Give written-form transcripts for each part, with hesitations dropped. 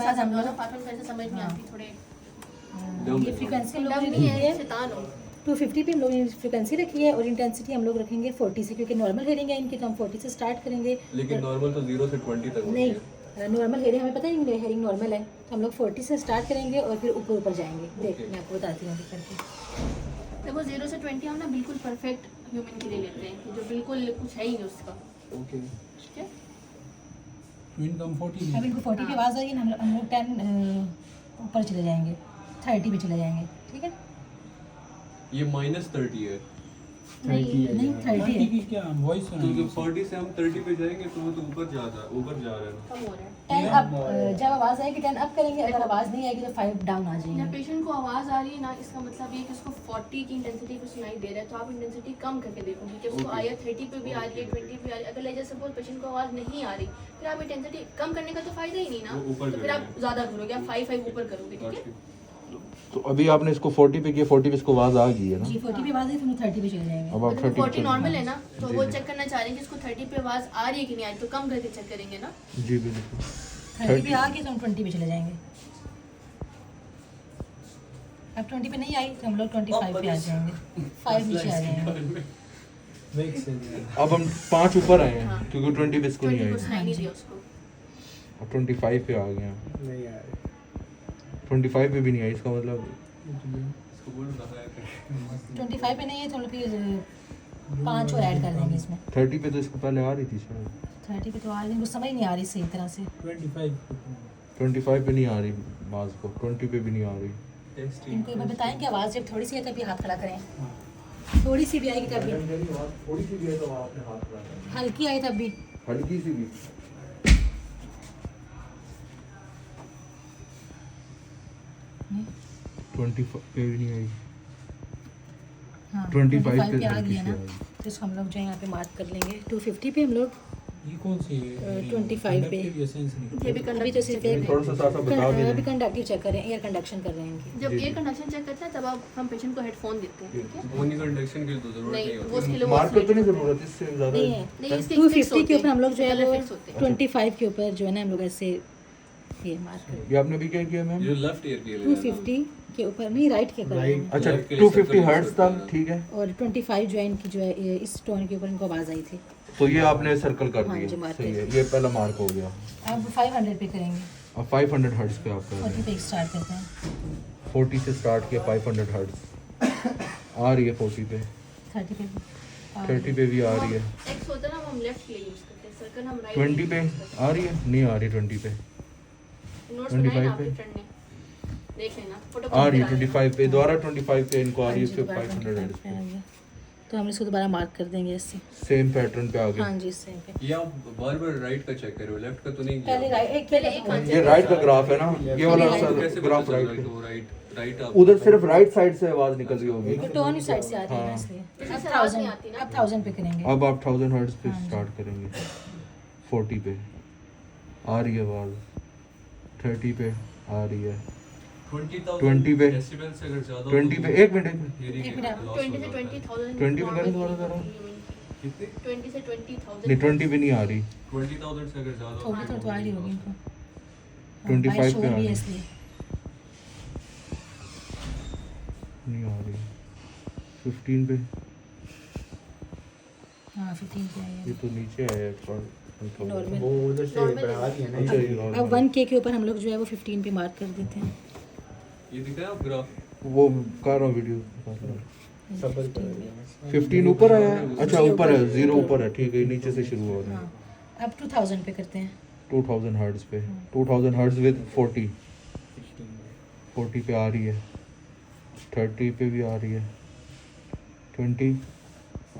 साथ हम दोनों पार्टनर को ऐसे समझ नहीं आती थोड़े ये फ्रीक्वेंसी हम लोग डम ने नहीं रखी है है शैतान हो 250 पे हम लोग ने फ्रीक्वेंसी रखी है और इंटेंसिटी हम लोग रखेंगे 40 से, क्योंकि नॉर्मल हेयरिंग है इनकी, तो हम 40 से स्टार्ट करेंगे। लेकिन नॉर्मल तो 0 से 20 तक होती है। नहीं, नॉर्मल हेयरिंग हमें पता है हेयरिंग नॉर्मल है, तो हम लोग 40 से स्टार्ट करेंगे और फिर ऊपर ऊपर जाएंगे। देख मैं आपको बताती हूँ अभी करके। देखो 0 से 20 हम ना बिल्कुल परफेक्ट ह्यूमन के लिए लेते हैं जो बिल्कुल कुछ है ही नहीं उसका। ओके ठीक है इनकम 40 अब इनको 40 पे आवाज़ आएगी ना, हम लोग 10 ऊपर चले जाएंगे, 30 पे चले जाएंगे। ठीक है, ये -30 है नहीं 30 है, की क्या वॉइस तो जब 40 से हम 30 पे जाएंगे तो वो तो ऊपर जा रहा है ना। कम हो रहा है 10 अप। जब आवाज़ आएगी 10 अप करेंगे, अगर आवाज़ नहीं आएगी तो 5 डाउन आ जब जाएंगे। पेशेंट को आवाज़ आ रही है ना, इसका मतलब ये कि उसको 40 की इंटेंसिटी पे सुनाई दे रहा है, तो आप इंटेंसिटी कम करके देखोगे कि उसको आया 30 पे भी आ रही है, 20 पे आ रही है। अगर जैसे सपोज पेशेंट को आवाज़ नहीं आ रही, फिर आप इंटेंसिटी कम करने का तो फायदा ही नहीं ना, वो ऊपर तो फिर आप करेंगे। ज़्यादा करोगे, आप 5 ऊपर करोगे। ठीक है तो अभी आपने इसको 40 पे किया, 40 पे इसको आवाज आ गई है ना। जी 40 पे आवाज़ आई तो हम लोग 30 पे चले जाएंगे। अब आप मतलब 30 40 पे नॉर्मल है ना, तो वो चेक करना चाह रहे हैं कि इसको 30 पे आवाज़ आ रही है कि नहीं आ रही, तो कम करके चेक करेंगे ना। जी बिल्कुल 30 पे आ गई तो हम 20 पे चले जाएंगे। अब 20 पे नहीं आई तो हम लोग 25 पे आ जाएंगे, 5 नीचे आ जाएंगे। अब हम 5 ऊपर आए हाँ। हैं क्योंकि 20 पे इसको 20 नहीं को आई। सुनाई नहीं दिया उसको। अब 25 पे आ गए हैं। नहीं यार 25 पे भी नहीं आई, इसका मतलब इसको बोल रहा है 25 पे नहीं है तो हम लोग फिर 5 और ऐड कर देंगे इसमें। 30 पे तो इसको पहले आ रही थी शायद। 30 पे तो आ रही है, समझ नहीं आ रही सही तरह से। 25 पे नहीं आ रही बाज को, 20 पे भी नहीं आ रही। इनको एक बार बताएं कि आवाज़ जब थोड़ी सी है तभी हाथ खड़ा करें, थोड़ी सी भी आएगी तभी, थोड़ी सी भी है तो आपने हाथ लगा, हल्की आई तब भी। हल्की सी भी। नहीं। 25 पे भी नहीं आई। हाँ 25 पे पे आ गई है ना, हल्की सी आई। तो इसको हम लोग जो है यहाँ पे मार्क कर लेंगे। 250 पे हम लोग ये कौन सी 25 पे। ये भी अभी तो कंडक्टिव सिर्फ चेक एक थोड़ा सा साथ बता अभी दें। कंडक्टिव चेक कर रहे हैं, एयर कंडक्शन कर रहे हैं इनकी। जब एयर कंडक्शन चेक करते हैं तब आप हम पेशेंट को हेडफोन देते हैं। ठीक है ध्वनि कंडक्शन की तो जरूरत नहीं नहीं वो होती। उसके लिए मार्क करने की जरूरत है, इससे ज्यादा नहीं है। नहीं इसके 250 के ऊपर हम लोग जो है वो फिक्स होते हैं। 25 के ऊपर जो है ना हम लोग ऐसे ये मार्क कर। ये आपने अभी क्या किया मैम? ये लेफ्ट ईयर के लिए 250 के ऊपर नहीं, राइट के कर रहे हैं। अच्छा Left के लिए 250 circle हर्ट्ज करना तक है। ठीक है। और 25 जो है इनकी जो है ये इस टोन के ऊपर इनको आवाज़ आई थी। तो ये आपने सर्कल कर हाँ जी, दिया, मार्क सही कर है, ये पहला मार्क हो गया। अब 500 पे करेंगे, अब 500 हर्ट्ज पे आप कर रहे 40 पे स्टार्ट करते हैं। हैं। 40 से स्टार्ट किया, 500 हर्ट्ज आ रही है 40 पे, 30 पे 30 पे भी आ रही है, एक्स होता है ना वो हम लेफ्ट के लिए यूज करते हैं, सर्कल हम राइट 20 पे आ रही है, नहीं आ रही 20 पे, नोट्स बनाए 25 ना पे। आपके फ्रेंड ने, देख लेना फोटो आ रही है 25 पे, दोबारा 25 पे इनको आ रही है, फिर 500 हर्ट्ज पे। तो हम इसको दोबारा मार्क कर देंगे इससे। सेम पैटर्न पे आ हाँ गए। जी सेम पे। ये आप बार-बार राइट का चेक कर रहे हो, लेफ्ट का तो नहीं किया। पहले राइट एक पहले एक हाथ ये राइट का ग्राफ है ना, ये वाला कैसे ग्राफ पता चल राइट रहा है कि पे। वो राइट आप उधर सिर्फ राइट साइड से आवाज निकल रही होगी। वो टोन ही साइड से आ रही है ना, हाँ। इसलिए जैसे अब आवाज़ नहीं 1000 आती ना। अब 1000 पे करेंगे। अब आप 1000 हर्ट्ज पे हाँ जी। स्टार्ट करेंगे, 40 पे आ रही है आवाज, 30 पे आ रही है, 20 पे, डेसिबल से अगर ज्यादा 20 पे, एक मिनट एक मिनट 20 से 20,000 20 पे करें दोबारा जरा। 20 से 20,000 नहीं 20 पे नहीं आ रही, 20,000 से अगर ज्यादा थोड़ी तो आ रही होगी इनको। 25 पे आ भी रही है इसलिए नहीं आ रही, 15 पे, हाँ 15 पे आई ये है। तो नीचे आया है नॉर्मल। वो उधर से बढ़ा दिया ना अच्छा ये अब normal। 1K के ऊपर हम लोग जो है वो 15 पे मार्क कर देते हैं। ये दिखा है आप ग्राफ? वो कर रहा हूँ वीडियो, सफर कर 15 ऊपर आया है, अच्छा ऊपर है, 0 ऊपर है, ठीक है, नीचे से शुरू हो रहा है। हाँ अब 2000 पे करते हैं। 2000 हर्ट्ज पे, 2000 हर्ट्ज विद 40 पे आ रही है, 30 पे भी आ रही है, 20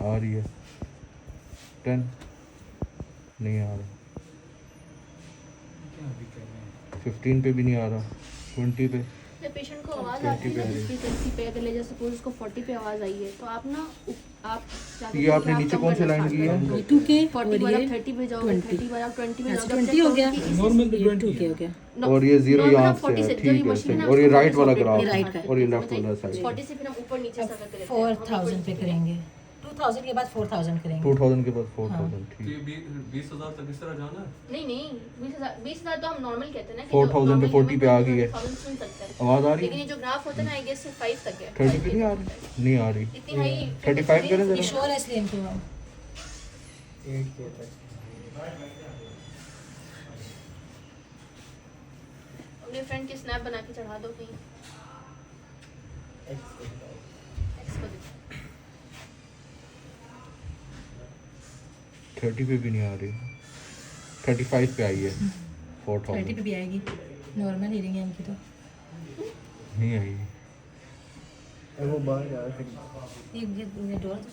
आ रही है, 10 नहीं आ रहा, 15 पे भी नहीं आ रहा, 20 पे, जब पेशेंट को आवाज़ आती है ना 20 पे जिस फ्रीक्वेंसी पे, अगर ले जा सपोज उसको 40 पे आवाज़ आई है, तो आप ना आप चाहते ये हैं आपने कि आप नीचे कम कौन सी करना लाइन start की है? करें। ये 2K 40 बार और आप ये 30 पे जाओगे, 20 30 बार आप 20 पे अच्छा, जाओगे, 20 हो गया। नॉर्मल तो 20 2K हो गया। और ये 0 नॉर्मल यहाँ आप 40 से है, जब ठीक है मशीन सही, है और ये उसको राइट वाला 40 ग्राफ ये right का है। और ये लेफ्ट वाला साइड। 40 से फिर हम ऊपर नीचे सर्कल करेंगे। 4000 पे करेंगे। 2000 के बाद 4000 करेंगे 2000 के बाद 4000 हाँ। तो ये ठीक 20,000 तक इस तरह जाना है। नहीं नहीं 20,000 तो हम नॉर्मल कहते हैं ना कि 4,000 पे 40 पे आ गई है। 1000 सुन सकता है, आवाज आ रही लेकिन है ये जो ग्राफ होता है ना आई गेस 5 तक है 30 पे नहीं आ रही नहीं आ रही इतनी हाई 35 करें ये जरा श्योर है इसलिए इनको 8K तक अपने फ्रेंड की स्नैप बना के चढ़ा दो कहीं X को देखो। 30 पे भी नहीं आ रही 35 पे आई है 30 4000 पे भी आएगी नॉर्मल हीरिंग है इनकी तो नहीं आई वो बाहर जा रहा है ये डोर तो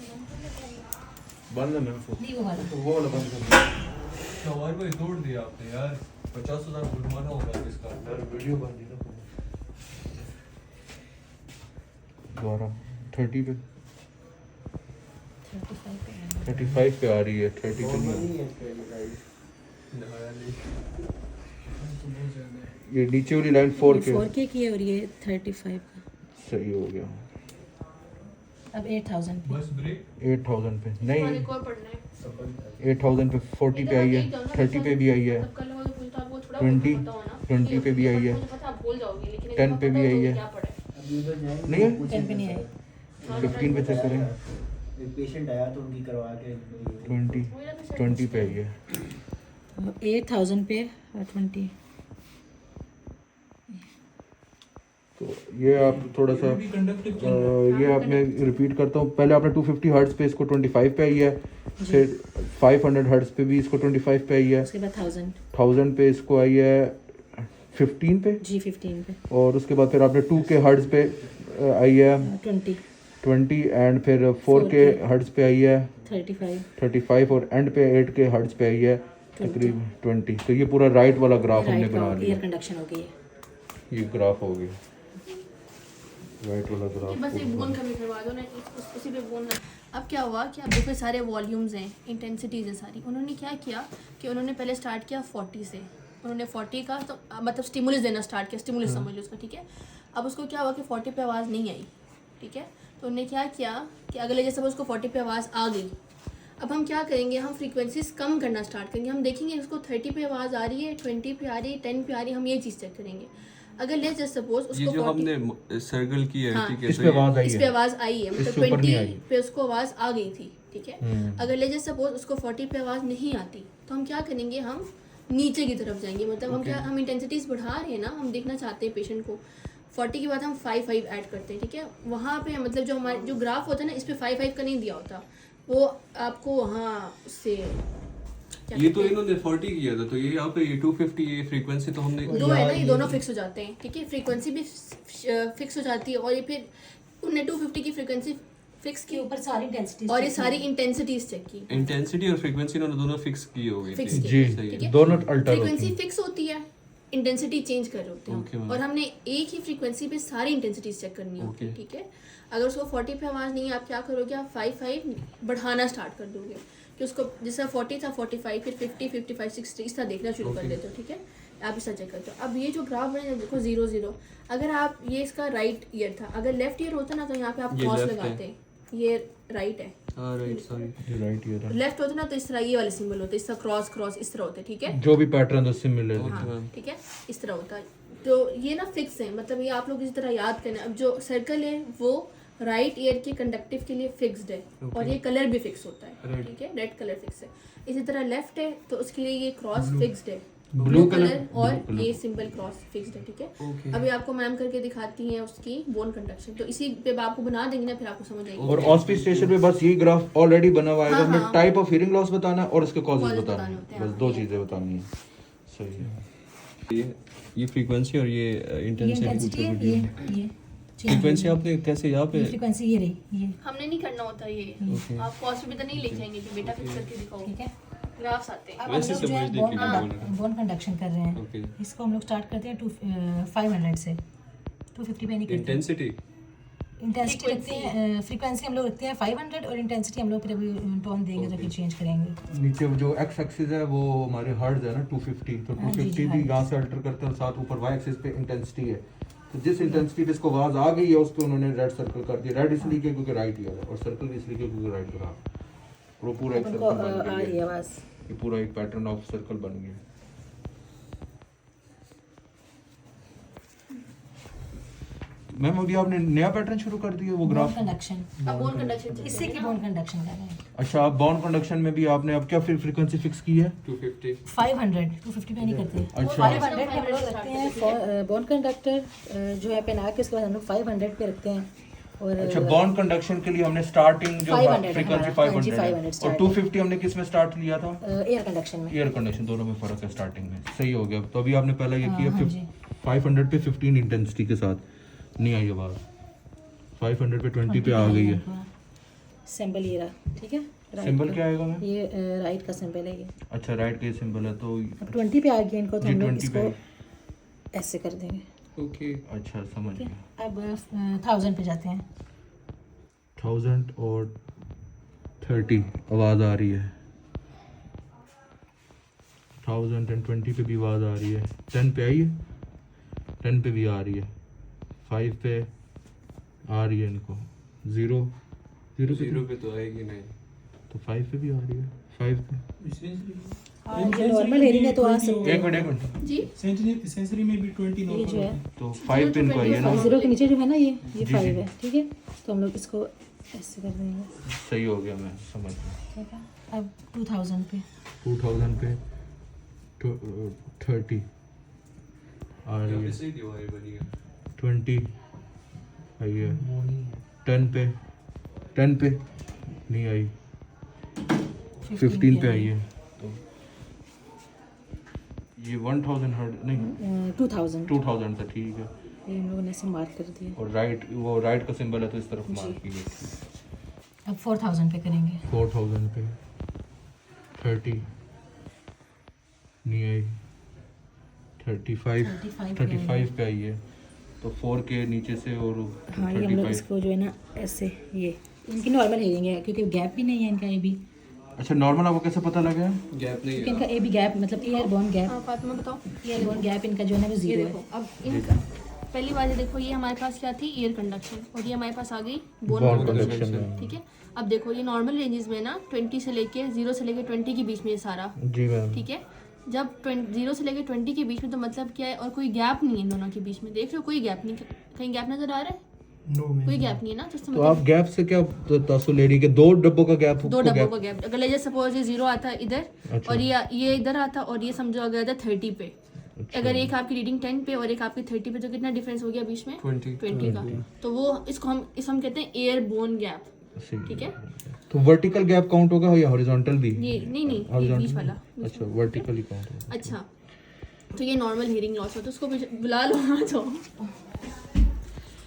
बंद है मैं फोन नहीं वो वाला तो वो वाला बंद कर शवार भाई तोड़ दिया आपने यार 50,000 जुर्माना होगा इसका। यार वीडियो बंद है ना दोबारा 30 पे 35 पे आएगी 35 पे आ रही है 30 पे नहीं आ रही। नहाया नहीं। ये नीचे वाली लाइन 4K 4K की है और ये 35 का सही हो गया अब 8000 पे बस ब्रेक 8000 पे और नहीं एक और पढ़ना है 8000 पे 40 पे आई है 30 पे भी आई है मतलब कल वाला कुछ तो आपको थोड़ा 20 पता होना 20 पे भी आई है मुझे पता आप भूल जाओगे लेकिन 10 पे भी आई है क्या पढ़ा है अभी उधर जाएंगे नहीं है? कुछ 10 पे नहीं आई 15 पे चेक करें एक पेशेंट आया तो उनकी करवा के 20 पे आई है 8000 पे और 20 तो ये आप थोड़ा सा ये आप मैं रिपीट करता हूँ पहले आपने 250 हर्ट्ज पे इसको 25 पे आई है फिर 500 हर्ट्ज पे भी इसको 25 पे आई है उसके बाद 1000 पे इसको आई है 15 पे जी 15 पे और उसके बाद फिर आपने 2K हर्ट्ज पे आई है 20 एंड फिर 4K हर्ट्ज पे आई है 35 और एंड पे 8K हर्ट्ज पे आई है तकरीबन 20 तो ये पूरा राइट वाला ग्राफ हमने बना एयर लिया कंडक्शन हो गई है ये ग्राफ हो गया राइट वाला कि ग्राफ बस एक बोन कमी करवा दो ना उसी पे बोन ना। अब क्या हुआ कि अब देखो सारे वॉल्यूम्स हैं इंटेंसिटीज हैं सारी उन्होंने क्या किया कि उन्होंने पहले स्टार्ट किया 40 से उन्होंने 40 का तो मतलब स्टिमुलस देना स्टार्ट किया स्टिमुलस समझ लो उसका ठीक है। अब उसको क्या हुआ कि 40 पे आवाज़ नहीं आई ठीक है तो उन्होंने क्या किया कि अगले जैसे उसको 40 पे आवाज़ आ गई अब हम क्या करेंगे हम फ्रीक्वेंसीज कम करना स्टार्ट करेंगे हम देखेंगे उसको 30 पे आवाज़ आ रही है 20 पे आ रही है 10 पे आ रही है हम ये चीज़ चेक करेंगे। अगर लेट्स जस्ट सपोज ये उसको जो 40 हमने सर्कल की है हाँ। ठीक है इस तो पे ये- आवाज आई इस पे है आवाज़ आई है इससे मतलब ऊपर नहीं 20 आई। पे उसको आवाज़ आ गई थी ठीक है। अगर ले जस्ट सपोज उसको 40 पे आवाज़ नहीं आती तो हम क्या करेंगे हम नीचे की तरफ जाएंगे मतलब हम क्या हम इंटेंसिटीज बढ़ा रहे हैं ना हम देखना चाहते हैं पेशेंट को 40 के बाद हम 5 ऐड करते हैं ठीक है। वहाँ पे मतलब जो हमारे जो ग्राफ होता है ना इस पे 5 का नहीं दिया होता वो आपको वहाँ उससे क्या ये तो कहते हैं? इन्होंने 40 किया था तो ये यहाँ पे ये 250 ये फ्रीक्वेंसी तो हमने दो है ना ये दोनों फिक्स हो जाते हैं ठीक है फ्रीक्वेंसी भी फिक्स हो जाती है और ये फिर उनने 250 की फ्रीक्वेंसी फिक्स के की ऊपर सारी डेंसिटी और ये सारी इंटेंसिटीज चेक की इंटेंसिटी और फ्रीक्वेंसी इन्होंने दोनों फिक्स की होगी Fix थी। की। जी सही है। ठीक है दोनों अल्टर होती फ्रीक्वेंसी हैं फिक्स होती है इंटेंसिटी चेंज कर रहे होते Okay, हैं ma'am. और हमने एक ही फ्रीक्वेंसी पे सारी इंटेंसिटीज चेक करनी होती है Okay. ठीक है। अगर उसको 40 पे आवाज़ नहीं है आप क्या करोगे आप 5 बढ़ाना स्टार्ट कर दोगे कि उसको जैसा 40 था 45 फिर 50 55 60 इस तरह देखना शुरू कर Okay. देते हो ठीक है। आप इस तरह चेक करते हो। अब ये जो ग्राफ बने देखो 0 0 अगर आप ये इसका राइट ईयर था अगर लेफ्ट ईयर होता ना तो यहाँ पे आप ये क्रॉस left है। लगाते ये राइट है हाँ राइट सॉरी राइट ये लेफ्ट होता ना तो इस तरह ये वाले सिंबल होते इस तरह क्रॉस क्रॉस इस तरह होते ठीक है। जो भी पैटर्न उससे मिले Okay, हाँ ma'am. ठीक है इस तरह होता है तो ये ना फिक्स है मतलब ये आप लोग इसी तरह याद करना। अब जो सर्कल है वो राइट ईयर के कंडक्टिव के लिए फिक्स्ड है Okay. और ये कलर भी फिक्स होता है Right. ठीक है रेड कलर फिक्स है। इसी तरह लेफ्ट है तो उसके लिए ये क्रॉस फिक्स्ड है Blue ब्लू color? कलर और Blue color. ये सिंबल क्रॉस फिक्स्ड है ठीक है। Okay. अभी आपको मैम करके दिखाती हैं उसकी बोन कंडक्शन तो इसी पे आपको बना देंगे ना फिर आपको समझ आएगी। और ऑस्पी स्टेशन पे बस यही ग्राफ ऑलरेडी बना हुआ है हाँ, हमें हाँ। टाइप ऑफ हियरिंग लॉस बताना है और इसके कॉजेज Causes बताने बताने होते हैं हैं, बस हाँ, दो ये। चीजें बतानी है सही है ये फ्रीक्वेंसी और ये ये इंटेंसिटी इंटेंसिटी है ये फ्रीक्वेंसी आपने कैसे यहाँ पे फ्रीक्वेंसी ये रही ये हमने नहीं करना होता ये Okay. आप पॉज भी तो नहीं ले जाएंगे कि बेटा फिक्स करके दिखाओ ठीक है। ग्राफ्स आते हैं। अब वैसे हम लोग जो है समझने के लिए बोल रहे हैं। बोन कंडक्शन कर रहे हैं ओके इसको हम लोग स्टार्ट करते हैं 500 से 250 पे नहीं करते इंटेंसिटी इंटेंसिटी रखते हैं फ्रीक्वेंसी हम लोग रखते हैं 500 और इंटेंसिटी हम लोग फिर अभी टोन देंगे तो फिर चेंज करेंगे। नीचे जो एक्स एक्सिस है वो हमारे हर्ट्ज है ना 250 तो हाँ जी, 250 भी हाँ। यहाँ से अल्टर करते हैं और साथ ऊपर वाई एक्सिस पे इंटेंसिटी है तो जिस इंटेंसिटी पे इसको आवाज आ गई है उस पे उन्होंने रेड सर्कल कर दिया। रेड इसलिए क्योंकि राइट ही आ रहा है, और सर्कल भी इसलिए क्योंकि राइट हो रहा है। और वो पूरा एक उनको सर्कल बन आ रही है गया, आवाज़। ये पूरा एक पैटर्न ऑफ सर्कल बन गया। मैम अभी आपने नया पैटर्न शुरू कर दिया वो बोन ग्राफ। कंडक्शन, अब बोन कंडक्शन इससे की बोन कंडक्शन कर रहे हैं। अच्छा, आप बॉन्ड कंडक्शन में भी आपने अब क्या फिर फ्रीक्वेंसी फिक्स की है? 250 500 250 पे नहीं करते। अच्छा। 500 पे हम लोग रखते हैं बोन कंडक्टर जो है पहना के, उसके बाद हम लोग 500 पे रखते हैं। और अच्छा, बॉन्ड कंडक्शन के लिए हमने स्टार्टिंग जो 500 फ्रीक्वेंसी हमारा, हाँ जी, 500 है, 500 और start 250 हमने किस में स्टार्ट लिया था? एयर कंडक्शन में। एयर कंडीशन, दोनों में फर्क है स्टार्टिंग में। सही हो गया। तो अभी आपने पहले ये हाँ, किया हाँ जी। 500 पे 15 इंटेंसिटी के साथ नहीं आई आवाज, 500 पे 20 पे आ गई है। सिंबल ये रहा, ठीक है। right सिंबल का। क्या आएगा मैम? ये राइट का सिंबल है ये। अच्छा, राइट का सिंबल है तो अब 20 पे आ गया इनको, तो जी, हम लोग 20 पे। इसको ऐसे कर देंगे। ओके। अच्छा, समझ ठीक गया। है। अब 1000 पे जाते हैं। 1000 और 30 आवाज आ रही है। 1020 पे भी आवाज आ रही है। 10 पे आई है, 10 पे भी आ रही है, 5 पे आ रही है इनको, 0 पे तो आएगी नहीं। तो 5 पे भी आ रही है, 5 पे। हाँ, ये नॉर्मल हेयरिंग है तो आ सकते एक हैं। मिनट जी सेंचुरी में भी 20 ये जो है तो 5 पे इनको आई है ना? 0 के नीचे जो है ना ये जी, 5 जी। है, ठीक है। तो हम लोग इसको ऐसे कर देंगे, सही हो गया, मैं समझ गया। ठीक है। अब 2000 पे 2000 पे 30 आ रही है, सही दीवार बनी है। 20 आई है, 10 पे नहीं आई, 15 पे आई है। तो ये 1000 हर्ट्ज नहीं 2000 था, ठीक है। ये हम लोगों ने ऐसे मार्क कर दिया। और राइट का सिंबल है तो इस तरफ मार्क की गई। अब 4000 पे करेंगे। 4000 पे 30 नहीं आई, 35 पे आई है। तो 4 के नीचे से और हाँ, ये हम लोग 35। इसको जो है ना ऐसे, ये इनकी नॉर्मल हेयरिंग है क्योंकि गैप भी नहीं है इनका ए बी, अच्छा, नॉर्मल आपको कैसे पता लगा? गैप नहीं क्योंकि है। इनका ए बी गैप मतलब एयर बोन गैप, हाँ फातिमा बताओ। एयर बोन गैप इनका जो है ना वो ये 0 देखो, है। अब इनका पहली बात ये देखो, ये हमारे पास क्या थी, एयर कंडक्शन, और ये हमारे पास आ गई बोन Bone कंडक्शन। conduction। ठीक है। अब देखो ये नॉर्मल रेंजेस में ना 20 से लेके 0 से लेके 20 के बीच में ये सारा, जी मैम। ठीक है। जब 0 से लेके 20 के बीच में, तो मतलब क्या है, और कोई गैप नहीं है इन दोनों के बीच में, देख रहे हो कोई गैप नहीं, कहीं गैप नजर आ रहा है? कोई गैप नहीं है ना, तो इसका तो मतलब आप गैप से क्या तासुल ले रही है कि 2 डब्बों का गैप? दो डब्बों का गैप। अगर लेजर सपोज ये 0 आता इधर, अच्छा। और ये इधर आता, और ये समझो अगर था 30 पे, अच्छा। अगर एक आपकी रीडिंग 10 पे और एक आपकी 30 पे, तो कितना डिफरेंस हो गया बीच में? 20 का। तो वो इसको हम कहते हैं एयर बोन गैप, ठीक है। तो वर्टिकल गैप काउंट होगा या हॉरिजॉन्टल भी? ये नहीं ये Horizontal बीच वाला। अच्छा, वर्टिकल ही काउंट होगा। अच्छा, तो ये नॉर्मल हियरिंग लॉस हो, तो उसको बुला लो ना तो।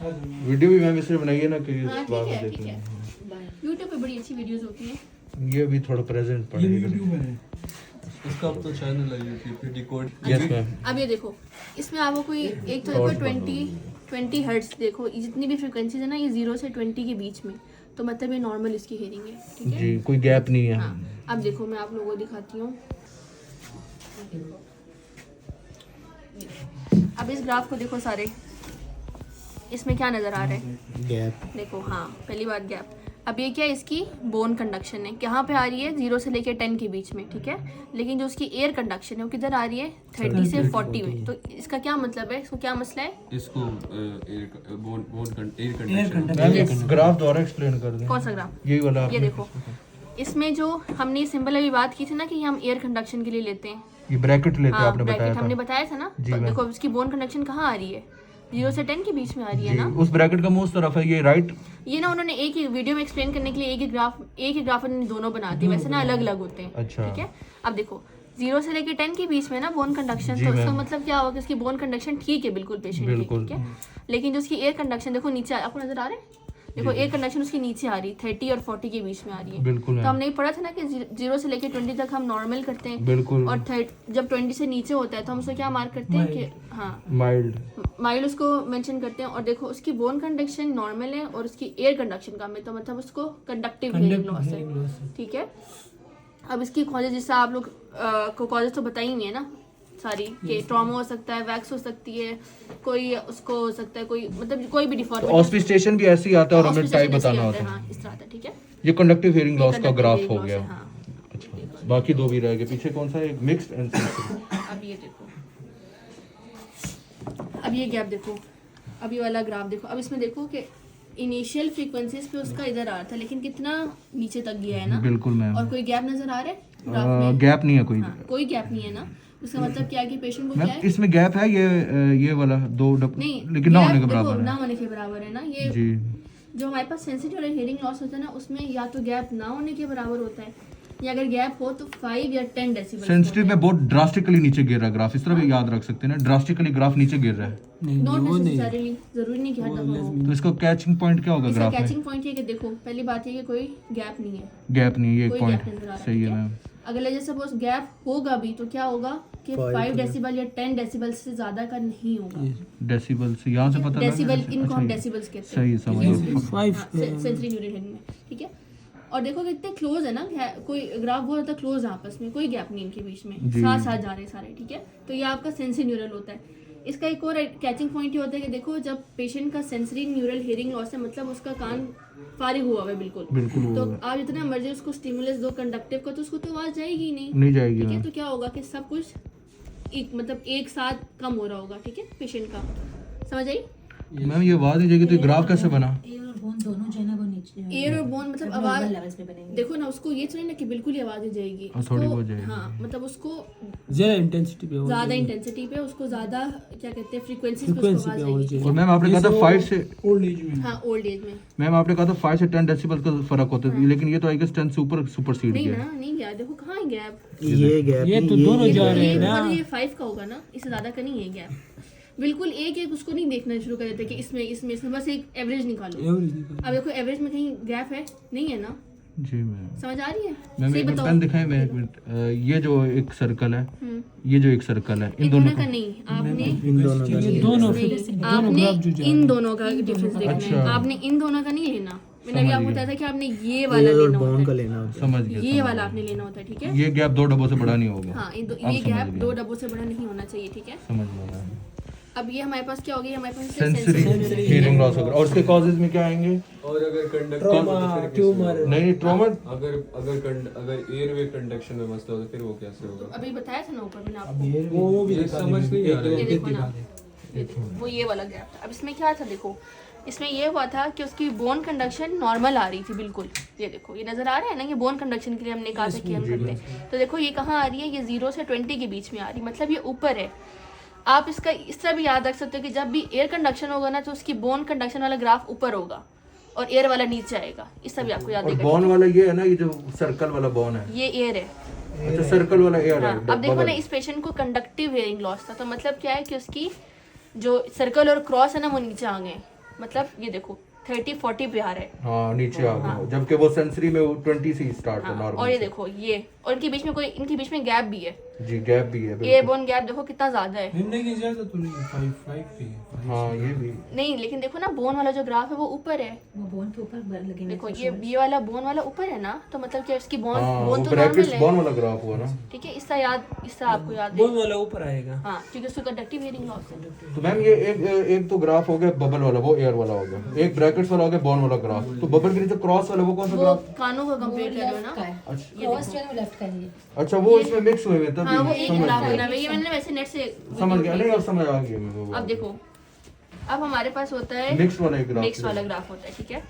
वीडियो भी मैम इसलिए बनाई है ना कि हाँ, बाद ठीक में है, देख ठीक है। लें। यूट्यूब पे बड़ी अच्छी वीडियोस होती हैं। ये भी थोड़ा प्रेजेंट पड़ेगा। इसका अब तो चैनल है यूट्यूब पे, डिकोड। Yes ma'am. अब ये देखो, इसमें आपको कोई एक तो देखो 20 हर्ट्ज, देखो ये जितनी भी फ्रिक्वेंसीज है ना, ये 0 से 20 के बीच में, तो मतलब ये नॉर्मल इसकी हेयरिंग है, ठीक है। जी, कोई गैप नहीं है। हाँ, अब देखो मैं आप लोगों को दिखाती हूँ। अब इस ग्राफ को देखो सारे, इसमें क्या नज़र आ रहा है? गैप। देखो, हाँ पहली बात गैप। अब ये क्या है, इसकी बोन कंडक्शन है, कहाँ पे आ रही है? 0 से लेके 10 के बीच में, ठीक है। लेकिन जो उसकी एयर कंडक्शन है वो किधर आ रही है? 30 से 40 में। तो इसका क्या मतलब है, इसको क्या मसला है? इसको एयर कंडक्शन। मैम ग्राफ द्वारा एक्सप्लेन कर दें। कौन सा ग्राफ? यही वाला ये आपने। देखो, इसमें जो हमने सिंबल अभी बात की थी ना कि हम एयर कंडक्शन के लिए लेते हैं, ये ब्रैकेट लेते हैं, हाँ आपने बताया ब्रैकेट हमने था। बताया था ना। जी, तो मैम। देखो इसकी बोन कंडक्शन कहाँ आ रही है? 0 से 10 के बीच में आ रही है जी, ना। उस ब्रैकेट का मुंह उस तरफ है, ये राइट। ये ना उन्होंने एक ही वीडियो में एक्सप्लेन करने के लिए एक ही ग्राफ उन्होंने दोनों बना दिए, वैसे ना अलग अलग होते हैं। अच्छा। ठीक है। अब देखो 0 से लेके 10 के बीच में ना बोन कंडक्शन, जी, तो इसका मैम। मतलब क्या होगा कि उसकी बोन कंडक्शन ठीक है बिल्कुल पेशेंट की, बिल्कुल। ठीक है। लेकिन जो उसकी एयर कंडक्शन देखो नीचे आपको नजर आ रहा है, देखो एयर कंडक्शन उसकी नीचे आ रही है, 30 और 40 के बीच में आ रही है। बिल्कुल तो मैम। हमने पढ़ा था ना कि 0 से लेके 20 तक हम नॉर्मल करते हैं, बिल्कुल। और जब 20 से नीचे होता है तो हम उसको क्या मार्क करते हैं कि हाँ माइल्ड। माइल्ड उसको मेंशन करते हैं। और देखो उसकी बोन कंडक्शन नॉर्मल है और उसकी एयर कंडक्शन कम है, तो मतलब उसको कंडक्टिव हेयरिंग लॉस है, ठीक है। अब इसकी कॉजेज, जैसा आप लोग को कॉजेज तो बताई नहीं है ना, सारी के ट्रॉमा हो सकता है, वैक्स हो सकती है, कोई उसको हो सकता है, कोई मतलब कोई भी डिफॉर्मिटी। ऑस्पिस्टेशन भी ऐसे ही आता है और हमें टाइप बताना होता है। हाँ, इस तरह आता है, ठीक है। ये कंडक्टिव हियरिंग लॉस का conductive ग्राफ hearing हो loss गया। है, हाँ। अच्छा, बाकी दो भी रह गए, पीछे कौन सा है? एक मिक्स्ड एंड सेंसरी। अब ये देखो, अब ये गैप देखो, अब ये वाला ग्राफ देखो। अब इसमें देखो कि इनिशियल फ्रीक्वेंसीज पे उसका इधर आ रहा था, लेकिन कितना नीचे तक गया है ना। बिल्कुल मैम। और कोई गैप नजर आ रहा है ग्राफ में? गैप नहीं है कोई। हाँ, कोई गैप नहीं है ना। उसका मतलब क्या है कि पेशेंट को क्या मैम है? इसमें गैप है, ये वाला दो नहीं, लेकिन ना gap होने के देखो, बराबर ना है होने के बराबर है ना ये। जी। जो हमारे पास सेंसिटिव और हियरिंग लॉस होता है ना, उसमें या तो गैप ना होने के बराबर होता है, या अगर गैप हो तो 5 या 10 डेसिबल। सेंसिटिव में बहुत ड्रास्टिकली नीचे गिर रहा है ग्राफ, इस तरह भी याद रख सकते हैं ना, ड्रास्टिकली ग्राफ नीचे गिर रहा है। नॉट नेसेसरीली, जरूरी नहीं कि हर दफा हो। तो इसका कैचिंग पॉइंट क्या होगा इसका ग्राफ में? कैचिंग पॉइंट ये कि देखो, पहली बात ये कि कोई गैप नहीं है, गैप नहीं है, ये कोई एक गैप पॉइंट नजर आ रहा है, सही है ठीक है? मैम। अगर लेट्स सपोज गैप होगा भी तो क्या होगा कि 5 डेसिबल या 10 डेसिबल से ज्यादा का नहीं होगा। डेसिबल से यहाँ से पता डेसिबल, लगा। इनको हम अच्छा, डेसिबल्स कहते हैं। सही समझ गया। सेंसरी न्यूरल हेरिंग में, ठीक है। और देखो कितने क्लोज है ना, कोई ग्राफ बहुत ज्यादा क्लोज है आपस में, कोई गैप नहीं इनके बीच में, जी। साथ साथ जा रहे हैं सारे, ठीक है। तो ये आपका सेंसरी न्यूरल होता है। इसका एक और कैचिंग पॉइंट ये होता है कि देखो, जब पेशेंट का सेंसरी न्यूरल हियरिंग लॉस है, मतलब उसका कान फारिग हुआ हुआ है बिल्कुल। तो आप जितना मर्जी उसको स्टिमुलस दो कंडक्टिव का, तो उसको तो आवाज जाएगी ही नहीं जाएगी ठीक है। मैम। तो क्या होगा कि सब कुछ मतलब एक साथ कम हो रहा होगा, ठीक है, पेशेंट का। समझ आई? मैम ये आवाज नहीं जाएगी तो ये ग्राफ कैसे बना? एयर और बोन दोनों जो है ना वो नीचे एयर और बोन मतलब आवाज लेवल्स पे बनेंगे। देखो ना, उसको ये तो नहीं ना कि बिल्कुल ही आवाज नहीं जाएगी, थोड़ी उसको- बहुत जाएगी। हाँ, मतलब उसको ज्यादा इंटेंसिटी पे हो ज्यादा इंटेंसिटी पे, उसको ज्यादा क्या कहते हैं फ्रीक्वेंसीज पे उसको आवाज जाएगी। और मैम आपने कहा था 5 से ओल्ड एज में हाँ, ओल्ड एज में मैम आपने कहा था 5 से 10 डेसिबल का फर्क होता है, लेकिन ये तो आई गेस 10 से ऊपर सुपरसीड नहीं गया ना, नहीं गया। देखो कहाँ है गैप, ये गैप ये नहीं, तो दोनों जा रहे ये हैं ना। मतलब ये 5 का होगा ना, इससे ज्यादा का नहीं है गैप। बिल्कुल एक एक उसको नहीं देखना शुरू कर देते कि इसमें इसमें इसमें, बस एक एवरेज निकालो। एवरेज निकाल अब देखो एवरेज में कहीं गैप है? नहीं है ना। जी मैम। समझ आ रही है? मैम सही एक मिनट बताओ। पेन दिखाएं, मैं एक मिनट। ये जो एक सर्कल है, ये जो एक सर्कल है, इन इन दोनों दोनों का का नहीं, आपने इन दोनों का ये नहीं। दोनों नहीं, दोनों आपने ग्राफ जो जा इन दोनों का डिफरेंस देखना है। अच्छा। आपने इन दोनों का नहीं लेना। मैंने अभी समझ आपको गया। बताया था कि आपने ये वाला एयर और लेना बोन का होता लेना होता है। समझ है, गया। ये समझ वाला गया। आपने लेना होता है, ठीक है। ये गैप 2 डब्बों से बड़ा नहीं होगा। हाँ, ये अब समझ गैप गया। 2 डब्बों से बड़ा नहीं होना चाहिए, ठीक है। समझ गया। अब ये हमारे पास क्या होगी, हमारे पास सेंसरी सेंसरी हियरिंग लॉस होगा, और इसके कॉजेज में क्या आएंगे? और अगर कंडक्शन ट्रॉमा ट्यूमर नहीं ट्रॉमा, अगर एयरवे कंडक्शन में मसला हो तो फिर वो कैसे होगा? अभी बताया था ना ऊपर मैंने आपको। वो भी ये समझ नहीं आ रहा ये है। देखो ना, ये देखो, वो ये वाला गैप था। अब इसमें क्या था, देखो इसमें ये हुआ था कि उसकी बोन कंडक्शन नॉर्मल आ रही थी बिल्कुल। ये देखो, ये नजर आ रहा है ना, ये बोन कंडक्शन के लिए हमने कहा था कि हम करते हैं। तो देखो ये कहाँ आ रही है, ये 0 से 20 के बीच में आ रही है, मतलब ये ऊपर है। आप इसका इस तरह भी याद रख सकते हो कि जब भी एयर कंडक्शन होगा ना, तो उसकी बोन कंडक्शन वाला ग्राफ ऊपर होगा और एयर वाला नीचे आएगा। इस तरह भी आपको याद और रखना बॉन वाला ये है ना, ये जो सर्कल वाला बॉन है, है। ये एयर है। अच्छा सर्कल वाला एयर हाँ, है। अब देखो ना, बबल। इस पेशेंट को कंडक्टिव हियरिंग लॉस था, तो मतलब क्या है कि उसकी जो सर्कल और क्रॉस है ना, वो नीचे आ गए। मतलब ये देखो 30-40 पे आ रहा है। हाँ नीचे आ गया, जबकि वो सेंसरी में 20 से स्टार्ट है हाँ, नॉर्मल। और ये देखो ये, और इनके बीच में गैप भी है। जी गैप भी है ये बिल्कुल। बोन गैप देखो कितना ज्यादा है। हिलने की इजाजत तो नहीं है 5 पे है। हाँ ये भी। नहीं, लेकिन देखो ना, बोन वाला जो ग्राफ है वो ऊपर है। वो बोन के ऊपर लगे हुए देखो ये वाला बोन वाला ऊपर है ना, तो मतलब क्या उसकी बोन हाँ बोन वो तो नॉर्मल ब्रैकेट्स बॉन है, वाला ग्राफ हुआ ना। ठीक है। इस तरह आपको याद बोन है। वाला ऊपर आएगा। हाँ, क्योंकि उसको कंडक्टिव हियरिंग लॉस है। तो मैम ये एक तो ग्राफ हो गया बबल वाला, वो एयर वाला हो गया। एक ब्रैकेट्स वाला हो गया बॉन वाला ग्राफ। तो बबल के नीचे क्रॉस वाला वो कौन सा वो ग्राफ? कानों का कंपेयर कर रहे हो ना। अच्छा क्रॉस जो है वो लेफ्ट का है ये। अच्छा वो इसमें मिक्स हुए हुए हाँ, वो तभी एक समझ ग्राफ बना गया। हुआ है। ये मैंने वैसे नेट से समझ गया, नहीं अब समझ आ गया मेरे को। अब देखो, अब हमारे पास होता है मिक्स वाला एक ग्राफ। मिक्स वाला ग्राफ होता है, ठीक है।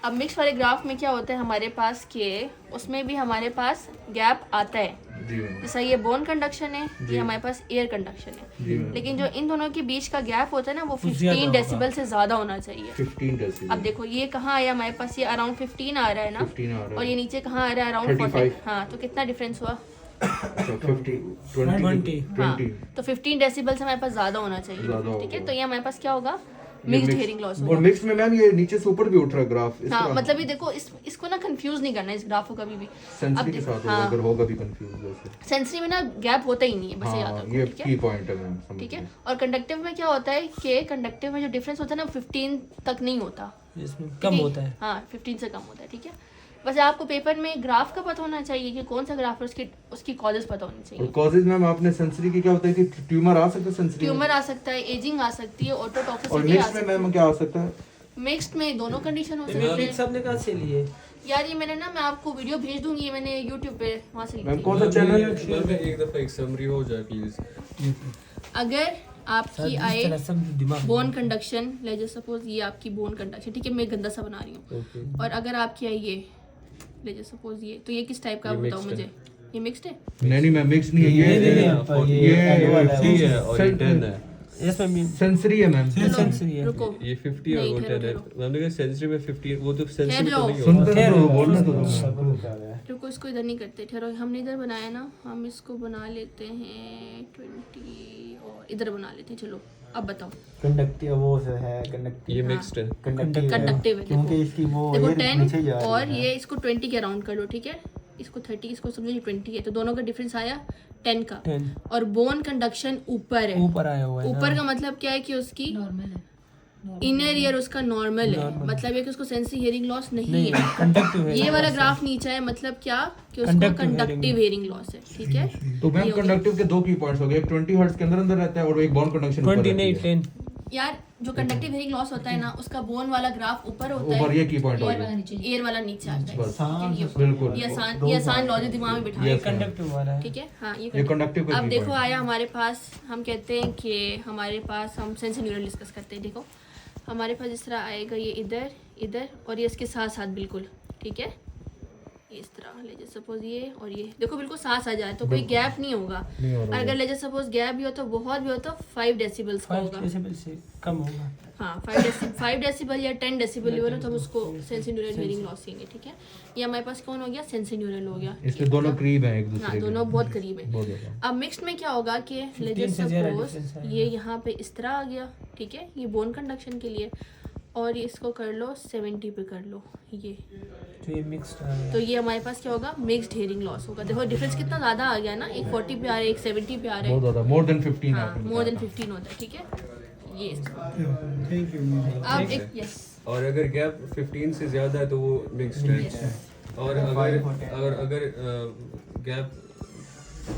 अब मिक्स वाले ग्राफ में क्या होता है हमारे पास के, उसमें भी हमारे पास गैप आता है। जी मैम। जैसा ये बोन कंडक्शन है, ये हमारे पास एयर कंडक्शन है। जी मैम। लेकिन जो इन दोनों के बीच का गैप होता है ना, वो ज्यादा 15 होगा। डेसिबल से ज्यादा होना चाहिए। 15 डेसिबल। अब देखो ये कहाँ आया हमारे पास, ये अराउंड 15 आ रहा है ना, 15 आ रहा और है। ये नीचे कहाँ आ रहा है, अराउंड 40। 35। हाँ, तो कितना डिफरेंस हुआ? अच्छा 50 20 हाँ, 20। तो 15 डेसिबल से हमारे पास ज्यादा होना चाहिए, ज्यादा ठीक है। होगा। तो ये हमारे पास क्या होगा, ये मिक्स्ड mix- हियरिंग लॉस और होगा। मिक्स में मैम ये नीचे से ऊपर भी उठ रहा है ग्राफ इस हाँ, तरह। मतलब ये देखो, इसको ना कंफ्यूज नहीं करना है, इस ग्राफ को कभी भी। सेंसरी अब के देखो, साथ होगा, हाँ। अगर होगा भी कंफ्यूज वैसे। सेंसरी में ना गैप होता ही नहीं है, बस ये याद हाँ रखो, ये ठीक की है। पॉइंट है मैम, समझ ठीक है। गया। और कंडक्टिव में क्या होता है कि कंडक्टिव में जो डिफरेंस होता है ना, 15 तक नहीं होता, इसमें ठीक कम होता है। हाँ, 15 से कम होता है, ठीक है। बस आपको पेपर में ग्राफ का पता होना चाहिए कि कौन सा ग्राफ है, उसकी कॉजेज पता होनी और चाहिए। कॉजेज मैम आपने सेंसरी की क्या बताई थी? ट्यूमर आ सकता है सेंसरी में? ट्यूमर आ सकता है, एजिंग आ सकती है, और ऑटोटॉक्सिसिटी आ मिक्स में सकती है। मैम क्या आ सकता है? मिक्स्ड में दोनों कंडीशन हो सकती मिक्स है। आपने कहाँ से लिए? यार ये मैंने ना, मैं आपको वीडियो भेज दूंगी, ये मैंने YouTube पे वहाँ से ली मैम थी। कौन सा चैनल है? एक दफा एक समरी हो जाए प्लीज। अगर आपकी आए सब दिमाग बोन कंडक्शन, लेट सपोज ये आपकी बोन कंडक्शन, ठीक है, मैं गंदा सा बना रही हूँ, ओके और अगर आपकी आई ये, लेट सपोज ये, तो ये किस टाइप का, ये बताओ mixed मुझे। है। ये मिक्स्ड है? नहीं मैम मिक्स नहीं है नहीं, ये ये 50 है और ये 10 है। इसमें भी सेंसरी है मैम। सेंसरी है। रुको, ये 50 है नहीं, वो ठहरो, 10 है। ठहरो। मैंने कहा सेंसरी में 50 वो तो सेंसरी में तो ठहरो। नहीं सुन होगा। तो बोलने तो दो। रुको, इसको इधर नहीं करते, ठहरो, हमने इधर बनाया ना, हम इसको बना लेते हैं 20 और इधर बना लेते हैं। चलो अब बताओ। कंडक्टिव वो जो है कंडक्टिव ये मिक्स्ड है। कंडक्टिव है, क्योंकि देखो इसकी वो देखो एयर नीचे जा 10 रही और है। ये इसको 20 के अराउंड कर लो, ठीक है, इसको 30, इसको समझो ये 20 है, तो दोनों का डिफरेंस आया 10 का। 10 और बोन कंडक्शन ऊपर है, ऊपर आया हुआ है ना। ऊपर का मतलब क्या है कि उसकी नॉर्मल है। इनर ईयर उसका नॉर्मल है, मतलब ये कि उसको सेंसरी हियरिंग लॉस नहीं नहीं है। कंडक्टिव है। ये वाला ग्राफ नीचे है, मतलब क्या कि उसको Conductive कंडक्टिव हियरिंग लॉस है, ठीक है। तो मैम ये हो गया। कंडक्टिव के दो की पॉइंट्स हो गए, एक 20 हर्ट्ज के अंदर अंदर रहता है और एक बोन कंडक्शन 20 नहीं 10 यार जो कंडक्टिव हियरिंग लॉस होता है ना, उसका बोन वाला ग्राफ ऊपर होता है, ऊपर ये की पॉइंट हो और गया। एयर वाला नीचे आता है। बस। ठीक है, बिल्कुल। ये आसान लॉजिक दिमाग में बिठा ये कंडक्टिव वाला है। ठीक है। हाँ ये ये कंडक्टिव का अब की देखो पॉइंट। आया हमारे पास, हम कहते हैं कि हमारे पास, हम सेंस न्यूरल डिस्कस करते हैं। देखो हमारे पास इस तरह आएगा, ये इधर इधर और ये इसके साथ साथ बिल्कुल, ठीक है, ये इस तरह ले जाए सपोज ये और ये देखो बिल्कुल साथ आ जाए तो कोई गैप नहीं होगा। नहीं हो रहा अगर ले जाए सपोज गैप भी हो तो बहुत भी हो तो 5 डेसिबल्स का 5 होगा। डेसिबल से कम होगा। हाँ 5 डेसिबल या 10 डेसिबल भी हो ना तो हम उसको सेंसरी न्यूरल हियरिंग लॉस कहेंगे, ठीक है। ये हमारे पास कौन हो गया, सेंसरी न्यूरल हो गया। इसलिए दोनों करीब हैं एक हाँ दूसरे के। दोनों बहुत करीब है। बहुत ज्यादा। अब मिक्स्ड में क्या होगा कि लेट्स 15 से ज़्यादा सपोज difference आएगा। ये यहाँ पे इस तरह आ गया, ठीक है, ये बोन कंडक्शन के लिए, और इसको कर लो 70 पे कर लो ये, तो ये मिक्स्ड आ गया। तो ये हमारे पास क्या होगा, मिक्स्ड हियरिंग लॉस होगा। देखो डिफरेंस कितना ज़्यादा आ गया ना, एक 40 पे आ रहा है, एक 70 पे आ रहा बहुत है। ज्यादा, मोर देन 15 हाँ आपने मोर देन बताया। 15 होता है, ठीक है। ये इस तरह। Thank you. अब एक यस और अगर गैप 15 से ज्यादा है तो वो मिक्स्ड है। और अगर गैप